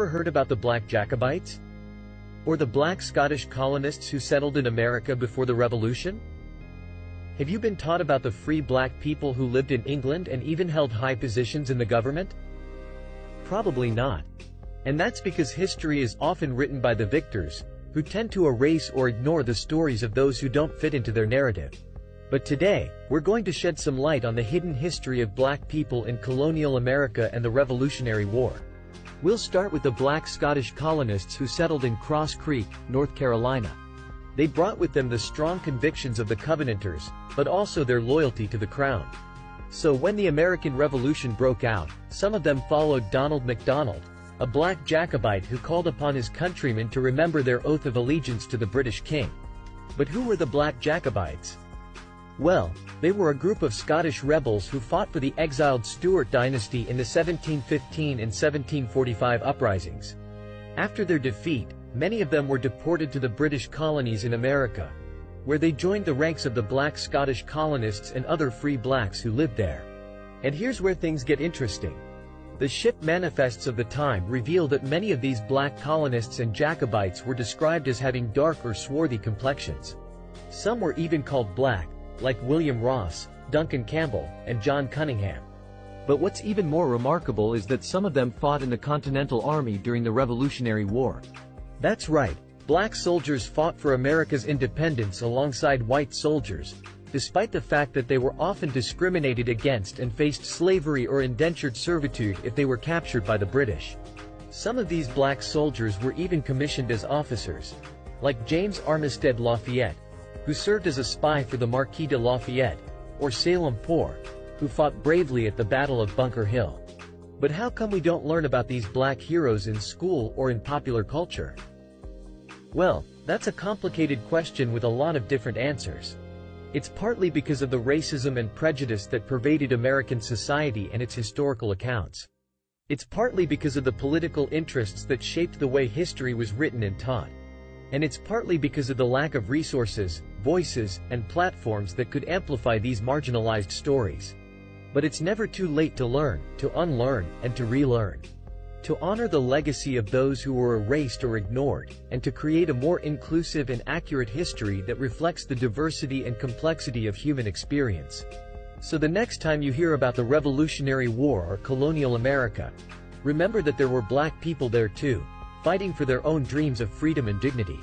Ever heard about the Black Jacobites? Or the Black Scottish colonists who settled in America before the Revolution? Have you been taught about the free black people who lived in England and even held high positions in the government? Probably not. And that's because history is often written by the victors, who tend to erase or ignore the stories of those who don't fit into their narrative. But today, we're going to shed some light on the hidden history of black people in colonial America and the Revolutionary War. We'll start with the Black Scottish colonists who settled in Cross Creek, North Carolina. They brought with them the strong convictions of the Covenanters, but also their loyalty to the Crown. So when the American Revolution broke out, some of them followed Donald MacDonald, a black Jacobite who called upon his countrymen to remember their oath of allegiance to the British king. But who were the Black Jacobites? Well, they were a group of Scottish rebels who fought for the exiled Stuart dynasty in the 1715 and 1745 uprisings. After their defeat, many of them were deported to the British colonies in America, where they joined the ranks of the Black Scottish colonists and other free blacks who lived there. And here's where things get interesting. The ship manifests of the time reveal that many of these black colonists and Jacobites were described as having dark or swarthy complexions. Some were even called black, like William Ross, Duncan Campbell, and John Cunningham. But what's even more remarkable is that some of them fought in the Continental Army during the Revolutionary War. That's right, black soldiers fought for America's independence alongside white soldiers, despite the fact that they were often discriminated against and faced slavery or indentured servitude if they were captured by the British. Some of these black soldiers were even commissioned as officers, like James Armistead Lafayette, who served as a spy for the Marquis de Lafayette, or Salem Poor, who fought bravely at the Battle of Bunker Hill. But how come we don't learn about these black heroes in school or in popular culture? Well, that's a complicated question with a lot of different answers. It's partly because of the racism and prejudice that pervaded American society and its historical accounts. It's partly because of the political interests that shaped the way history was written and taught. And it's partly because of the lack of resources, voices, and platforms that could amplify these marginalized stories. But it's never too late to learn, to unlearn, and to relearn. To honor the legacy of those who were erased or ignored, and to create a more inclusive and accurate history that reflects the diversity and complexity of human experience. So the next time you hear about the Revolutionary War or colonial America, remember that there were black people there too, fighting for their own dreams of freedom and dignity.